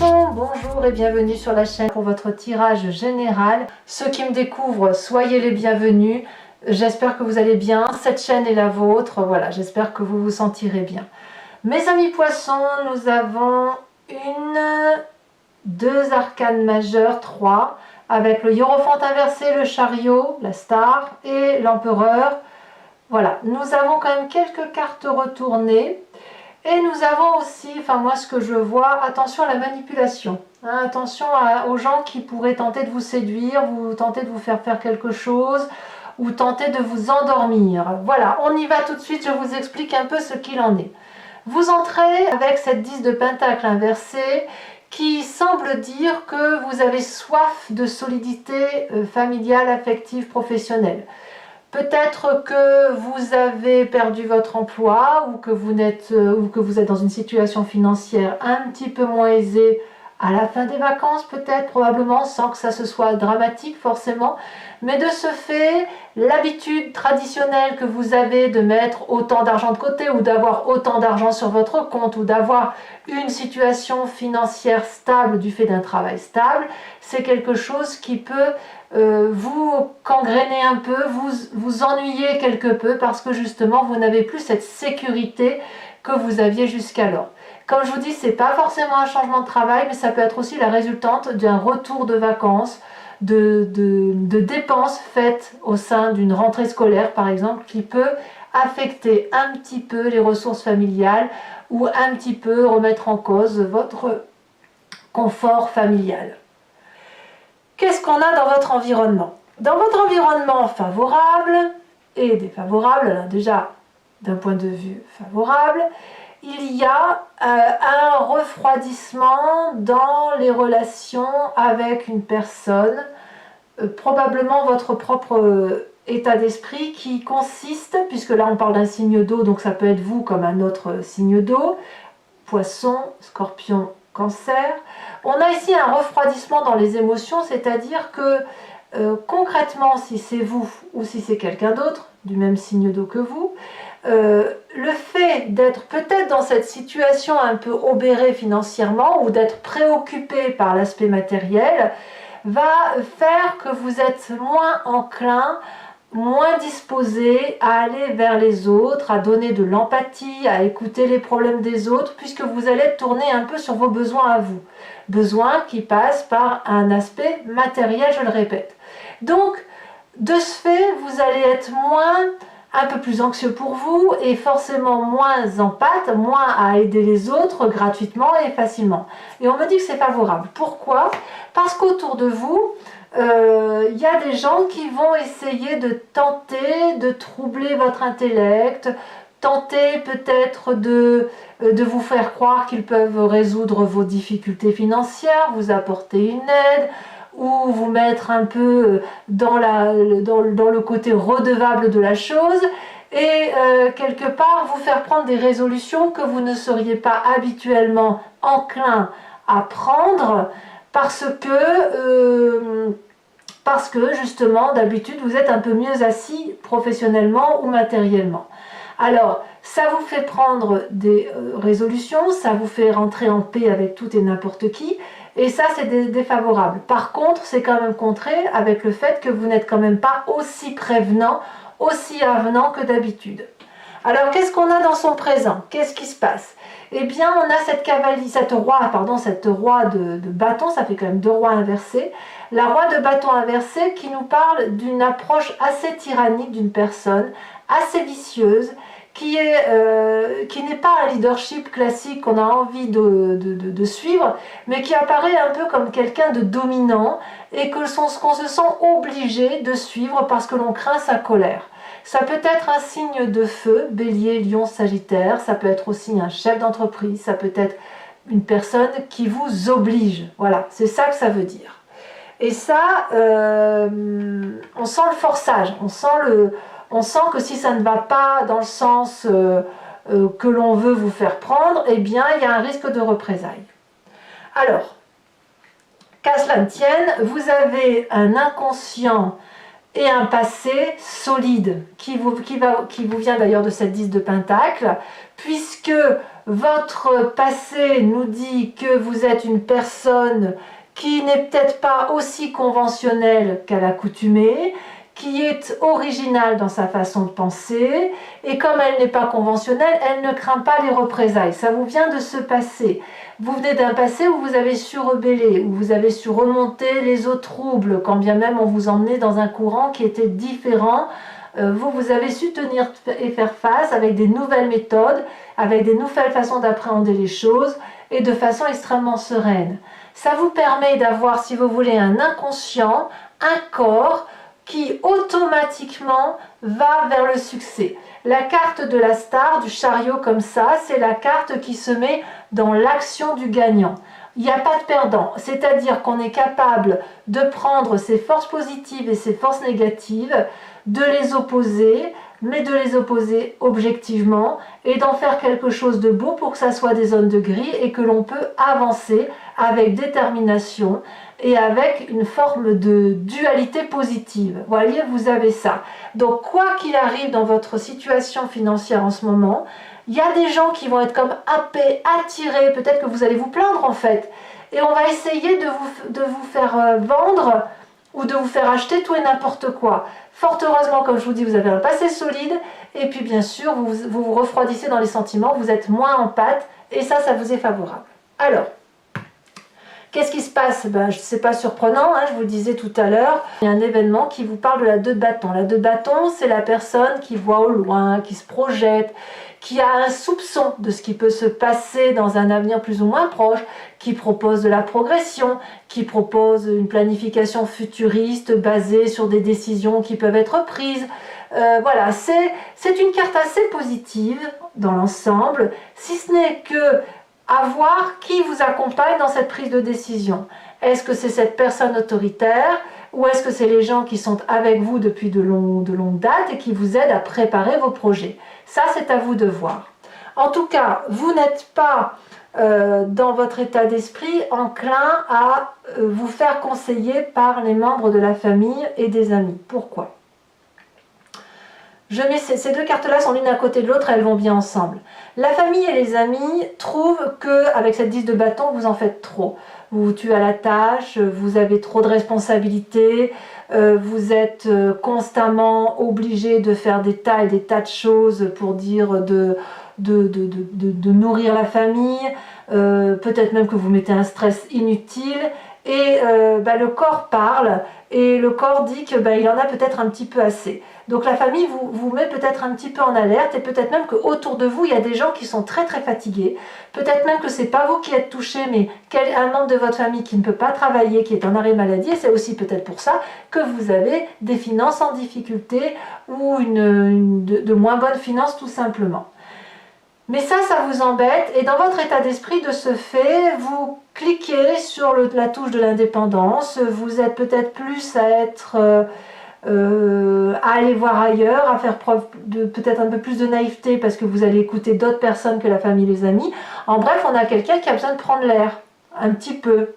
Poissons, bonjour et bienvenue sur la chaîne pour votre tirage général. Ceux qui me découvrent, soyez les bienvenus. J'espère que vous allez bien. Cette chaîne est la vôtre. Voilà, j'espère que vous vous sentirez bien. Mes amis Poissons, nous avons deux arcanes majeures, 3, avec le hiérophante inversé, le chariot, la star et l'empereur. Voilà, nous avons quand même quelques cartes retournées. Et nous avons aussi, enfin moi ce que je vois, attention à la manipulation. Hein, attention aux gens qui pourraient tenter de vous séduire, tenter de vous faire faire quelque chose, ou tenter de vous endormir. Voilà, on y va tout de suite, je vous explique un peu ce qu'il en est. Vous entrez avec cette 10 de pentacle inversée qui semble dire que vous avez soif de solidité familiale, affective, professionnelle. Peut-être que vous avez perdu votre emploi ou que vous êtes dans une situation financière un petit peu moins aisée à la fin des vacances, peut-être, probablement, sans que ça se soit dramatique forcément. Mais de ce fait, l'habitude traditionnelle que vous avez de mettre autant d'argent de côté ou d'avoir autant d'argent sur votre compte ou d'avoir une situation financière stable du fait d'un travail stable, c'est quelque chose qui peut vous gangréner un peu, vous ennuyer quelque peu parce que justement vous n'avez plus cette sécurité que vous aviez jusqu'alors. Comme je vous dis, c'est pas forcément un changement de travail, mais ça peut être aussi la résultante d'un retour de vacances, de dépenses faites au sein d'une rentrée scolaire par exemple, qui peut affecter un petit peu les ressources familiales ou un petit peu remettre en cause votre confort familial. Qu'est-ce qu'on a dans votre environnement? Dans votre environnement favorable et défavorable, alors déjà d'un point de vue favorable, il y a un refroidissement dans les relations avec une personne, probablement votre propre état d'esprit qui consiste, puisque là on parle d'un signe d'eau, donc ça peut être vous comme un autre signe d'eau, Poisson, Scorpion, Cancer. On a ici un refroidissement dans les émotions, c'est-à-dire que concrètement, si c'est vous ou si c'est quelqu'un d'autre, du même signe d'eau que vous, le fait d'être peut-être dans cette situation un peu obérée financièrement ou d'être préoccupé par l'aspect matériel va faire que vous êtes moins enclin, moins disposé à aller vers les autres, à donner de l'empathie, à écouter les problèmes des autres, puisque vous allez tourner un peu sur vos besoins à vous. Besoins qui passent par un aspect matériel, je le répète. Donc, de ce fait, vous allez être un peu plus anxieux pour vous et forcément moins empathe, moins à aider les autres gratuitement et facilement. Et on me dit que c'est favorable. Pourquoi? Parce qu'autour de vous, il y a des gens qui vont essayer de tenter de troubler votre intellect, tenter peut-être de vous faire croire qu'ils peuvent résoudre vos difficultés financières, vous apporter une aide, ou vous mettre un peu dans le côté redevable de la chose, et quelque part vous faire prendre des résolutions que vous ne seriez pas habituellement enclin à prendre, parce que justement d'habitude vous êtes un peu mieux assis professionnellement ou matériellement. Alors ça vous fait prendre des résolutions, ça vous fait rentrer en paix avec tout et n'importe qui, et ça c'est défavorable. Par contre, c'est quand même contré avec le fait que vous n'êtes quand même pas aussi prévenant, aussi avenant que d'habitude. Alors qu'est-ce qu'on a dans son présent? Qu'est-ce qui se passe? Eh bien on a cette roi de bâton, ça fait quand même 2 rois inversés. La roi de bâton inversé qui nous parle d'une approche assez tyrannique d'une personne, assez vicieuse, qui n'est pas un leadership classique qu'on a envie de suivre, mais qui apparaît un peu comme quelqu'un de dominant et qu'on se sent obligé de suivre parce que l'on craint sa colère. Ça peut être un signe de feu, Bélier, Lion, Sagittaire, ça peut être aussi un chef d'entreprise, ça peut être une personne qui vous oblige. Voilà, c'est ça que ça veut dire. Et ça, on sent le forçage, on sent que si ça ne va pas dans le sens que l'on veut vous faire prendre, eh bien il y a un risque de représailles. Alors, qu'à cela ne tienne, vous avez un inconscient et un passé solide qui vous vient d'ailleurs de cette 10 de pentacle, puisque votre passé nous dit que vous êtes une personne qui n'est peut-être pas aussi conventionnelle qu'à l'accoutumée, qui est originale dans sa façon de penser, et comme elle n'est pas conventionnelle, elle ne craint pas les représailles. Ça vous vient de ce passé. Vous venez d'un passé où vous avez su rebeller, où vous avez su remonter les eaux troubles, quand bien même on vous emmenait dans un courant qui était différent. Vous avez su tenir et faire face avec des nouvelles méthodes, avec des nouvelles façons d'appréhender les choses, et de façon extrêmement sereine. Ça vous permet d'avoir, si vous voulez, un inconscient, un corps, qui automatiquement va vers le succès. La carte de la star, du chariot comme ça, c'est la carte qui se met dans l'action du gagnant. Il n'y a pas de perdant, c'est-à-dire qu'on est capable de prendre ses forces positives et ses forces négatives, de les opposer, mais de les opposer objectivement et d'en faire quelque chose de beau pour que ça soit des zones de gris et que l'on peut avancer avec détermination et avec une forme de dualité positive. Vous voyez, vous avez ça. Donc, quoi qu'il arrive dans votre situation financière en ce moment, il y a des gens qui vont être comme happés, attirés, peut-être que vous allez vous plaindre en fait. Et on va essayer de vous faire vendre ou de vous faire acheter tout et n'importe quoi. Fort heureusement, comme je vous dis, vous avez un passé solide et puis bien sûr, vous refroidissez dans les sentiments, vous êtes moins en pâte et ça vous est favorable. Alors, qu'est-ce qui se passe? C'est pas surprenant, je vous le disais tout à l'heure. Il y a un événement qui vous parle de la 2 de bâton. La 2 de bâton, c'est la personne qui voit au loin, qui se projette, qui a un soupçon de ce qui peut se passer dans un avenir plus ou moins proche, qui propose de la progression, qui propose une planification futuriste basée sur des décisions qui peuvent être prises. Voilà, c'est une carte assez positive dans l'ensemble, si ce n'est que à voir qui vous accompagne dans cette prise de décision. Est-ce que c'est cette personne autoritaire ou est-ce que c'est les gens qui sont avec vous depuis de longues dates et qui vous aident à préparer vos projets? Ça, c'est à vous de voir. En tout cas, vous n'êtes pas dans votre état d'esprit enclin à vous faire conseiller par les membres de la famille et des amis. Pourquoi? Je mets ces 2 cartes-là sont l'une à côté de l'autre, elles vont bien ensemble. La famille et les amis trouvent qu'avec cette 10 de bâton, vous en faites trop. Vous vous tuez à la tâche, vous avez trop de responsabilités, vous êtes constamment obligé de faire des tas et des tas de choses pour dire de nourrir la famille, peut-être même que vous mettez un stress inutile. Et le corps parle et le corps dit que il en a peut-être un petit peu assez. Donc la famille vous met peut-être un petit peu en alerte et peut-être même qu'autour de vous il y a des gens qui sont très très fatigués. Peut-être même que c'est pas vous qui êtes touché mais un membre de votre famille qui ne peut pas travailler, qui est en arrêt maladie et c'est aussi peut-être pour ça que vous avez des finances en difficulté ou de moins bonnes finances tout simplement. Mais ça vous embête et dans votre état d'esprit de ce fait, vous cliquez sur la touche de l'indépendance, vous êtes peut-être plus à aller voir ailleurs, à faire preuve de peut-être un peu plus de naïveté parce que vous allez écouter d'autres personnes que la famille et les amis. En bref, on a quelqu'un qui a besoin de prendre l'air, un petit peu,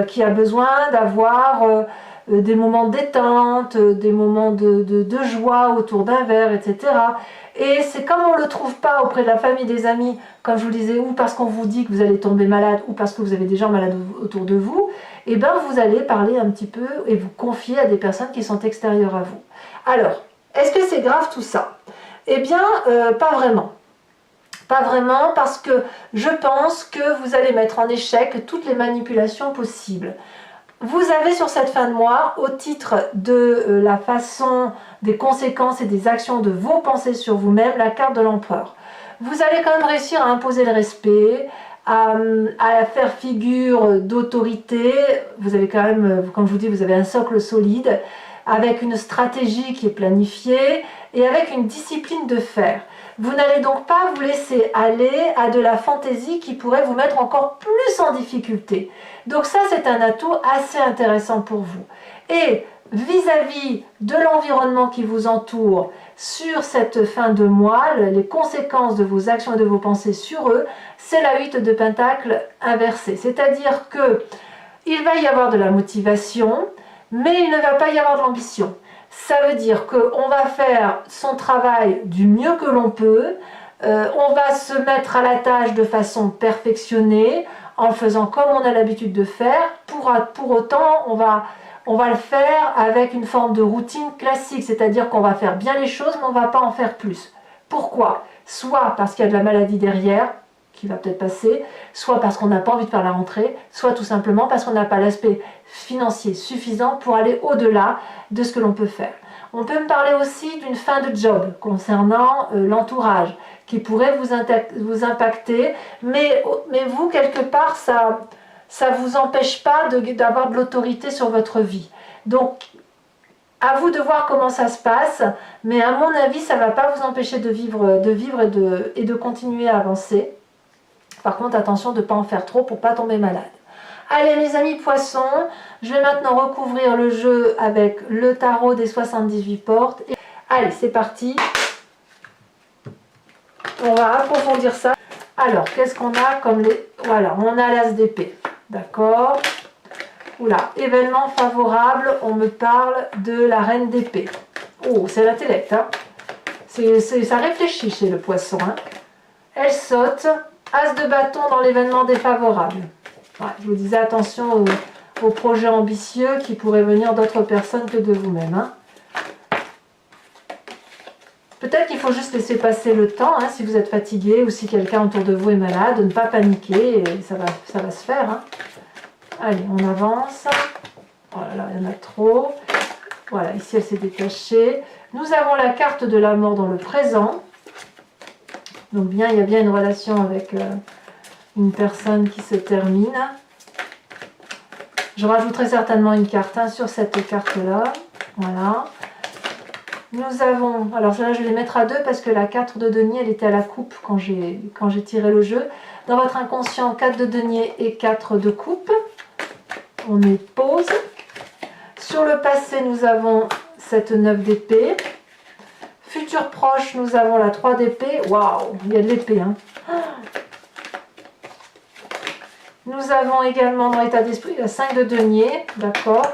qui a besoin d'avoir des moments de détente, des moments de joie autour d'un verre, etc. Et c'est comme on ne le trouve pas auprès de la famille, des amis, comme je vous le disais, ou parce qu'on vous dit que vous allez tomber malade, ou parce que vous avez des gens malades autour de vous, et vous allez parler un petit peu et vous confier à des personnes qui sont extérieures à vous. Alors, est-ce que c'est grave tout ça? Eh bien, pas vraiment. Pas vraiment, parce que je pense que vous allez mettre en échec toutes les manipulations possibles. Vous avez sur cette fin de mois, au titre de la façon, des conséquences et des actions de vos pensées sur vous-même, la carte de l'empereur. Vous allez quand même réussir à imposer le respect, à faire figure d'autorité. Vous avez quand même, comme je vous dis, vous avez un socle solide, avec une stratégie qui est planifiée et avec une discipline de fer. Vous n'allez donc pas vous laisser aller à de la fantaisie qui pourrait vous mettre encore plus en difficulté. Donc ça, c'est un atout assez intéressant pour vous. Et vis-à-vis de l'environnement qui vous entoure sur cette fin de mois, les conséquences de vos actions et de vos pensées sur eux, c'est la 8 de Pentacle inversée. C'est-à-dire que il va y avoir de la motivation, mais il ne va pas y avoir de l'ambition. Ça veut dire qu'on va faire son travail du mieux que l'on peut, On va se mettre à la tâche de façon perfectionnée, en le faisant comme on a l'habitude de faire. Pour autant, on va le faire avec une forme de routine classique, c'est-à-dire qu'on va faire bien les choses, mais on ne va pas en faire plus. Pourquoi? Soit parce qu'il y a de la maladie derrière, qui va peut-être passer, soit parce qu'on n'a pas envie de faire la rentrée, soit tout simplement parce qu'on n'a pas l'aspect financier suffisant pour aller au-delà de ce que l'on peut faire. On peut me parler aussi d'une fin de job concernant l'entourage qui pourrait vous impacter, mais vous, quelque part, ça ne vous empêche pas d'avoir de l'autorité sur votre vie. Donc, à vous de voir comment ça se passe, mais à mon avis, ça ne va pas vous empêcher de vivre et de continuer à avancer. Par contre, attention de ne pas en faire trop pour ne pas tomber malade. Allez mes amis poissons, je vais maintenant recouvrir le jeu avec le tarot des 78 portes. Allez, c'est parti. On va approfondir ça. Alors, qu'est-ce qu'on a comme les... Voilà, on a l'as d'épée. D'accord. Oula, événement favorable, on me parle de la reine d'épée. Oh, c'est l'intellect, hein. Ça réfléchit chez le poisson, hein. Elle saute. As de bâton dans l'événement défavorable. Ouais, je vous disais attention aux projets ambitieux qui pourraient venir d'autres personnes que de vous-même. Hein. Peut-être qu'il faut juste laisser passer le temps, hein, si vous êtes fatigué ou si quelqu'un autour de vous est malade, de ne pas paniquer, et ça va se faire. Hein. Allez, on avance. Oh là là, il y en a trop. Voilà, ici elle s'est détachée. Nous avons la carte de la mort dans le présent. Donc il y a bien une relation avec une personne qui se termine. Je rajouterai certainement une carte sur cette carte-là. Voilà. Nous avons, alors celle-là je vais les mettre à 2 parce que la 4 de denier, elle était à la coupe quand j'ai tiré le jeu. Dans votre inconscient, 4 de denier et 4 de coupe. On met pause. Sur le passé, nous avons cette 9 d'épée. Futur proche, nous avons la 3 d'épée. Waouh, il y a de l'épée. Hein. Nous avons également dans l'état d'esprit la 5 de denier. D'accord.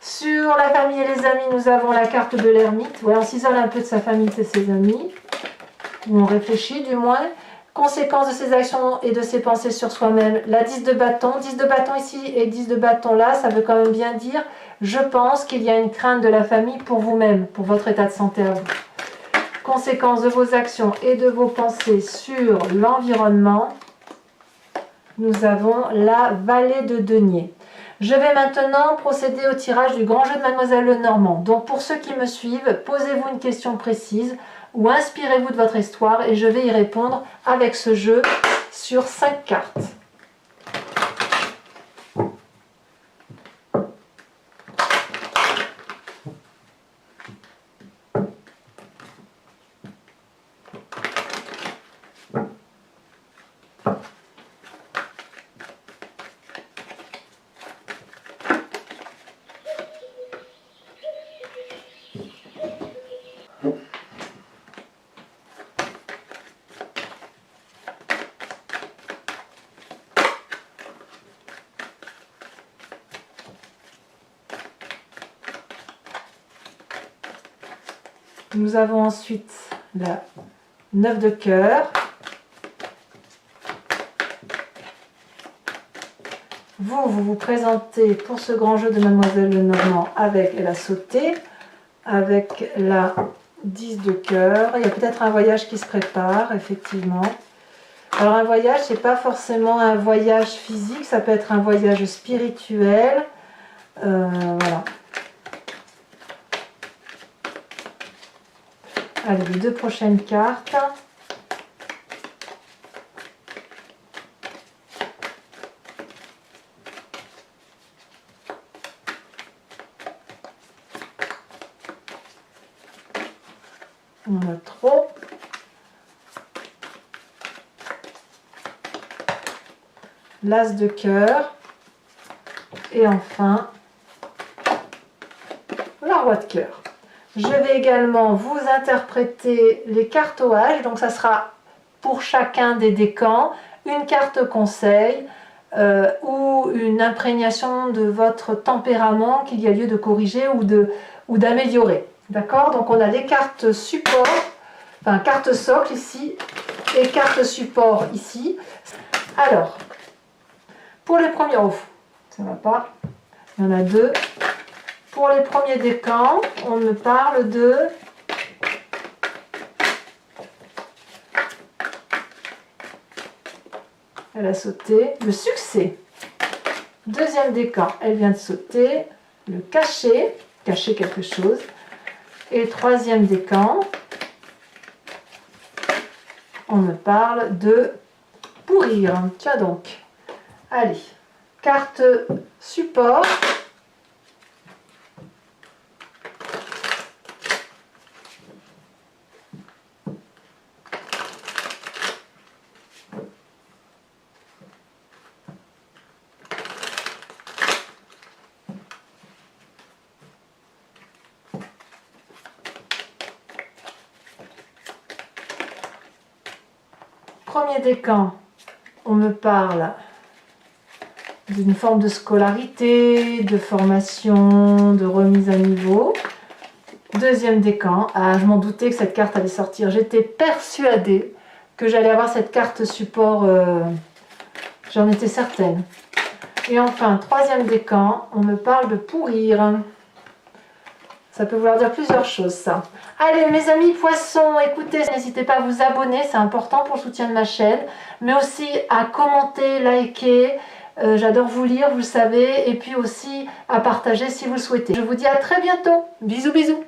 Sur la famille et les amis, nous avons la carte de l'ermite. Ouais, on s'isole un peu de sa famille et de ses amis. Ou on réfléchit du moins. Conséquence de ses actions et de ses pensées sur soi-même. La 10 de bâton. 10 de bâton ici et 10 de bâton là, ça veut quand même bien dire... Je pense qu'il y a une crainte de la famille pour vous-même, pour votre état de santé à vous. Conséquence de vos actions et de vos pensées sur l'environnement, nous avons la vallée de denier. Je vais maintenant procéder au tirage du grand jeu de Mademoiselle Lenormand. Donc pour ceux qui me suivent, posez-vous une question précise ou inspirez-vous de votre histoire et je vais y répondre avec ce jeu sur 5 cartes. Nous avons ensuite la 9 de cœur. Vous vous présentez pour ce grand jeu de Mademoiselle Lenormand avec, elle a sauté, avec la 10 de cœur. Il y a peut-être un voyage qui se prépare, effectivement. Alors un voyage, c'est pas forcément un voyage physique, ça peut être un voyage spirituel. Voilà. Allez, les 2 prochaines cartes. On a trop. L'as de cœur. Et enfin, la roi de cœur. Je vais également vous interpréter les cartes au H, donc ça sera pour chacun des décans, une carte conseil ou une imprégnation de votre tempérament qu'il y a lieu de corriger ou d'améliorer. D'accord? Donc on a les cartes support enfin carte socle ici et carte support ici. Alors, pour les premiers, oh, ça va pas, il y en a deux. Pour les premiers décans, on me parle de elle a sauté, le succès. Deuxième décan, elle vient de sauter, le cacher quelque chose. Et troisième décan, on me parle de pourrir. Tiens donc, allez, carte support. Premier décan, on me parle d'une forme de scolarité, de formation, de remise à niveau. Deuxième décan, ah, je m'en doutais que cette carte allait sortir. J'étais persuadée que j'allais avoir cette carte support, j'en étais certaine. Et enfin, troisième décan, on me parle de pourrir. Ça peut vouloir dire plusieurs choses, ça. Allez, mes amis poissons, écoutez, n'hésitez pas à vous abonner, c'est important pour le soutien de ma chaîne, mais aussi à commenter, liker. J'adore vous lire, vous le savez, et puis aussi à partager si vous le souhaitez. Je vous dis à très bientôt. Bisous, bisous.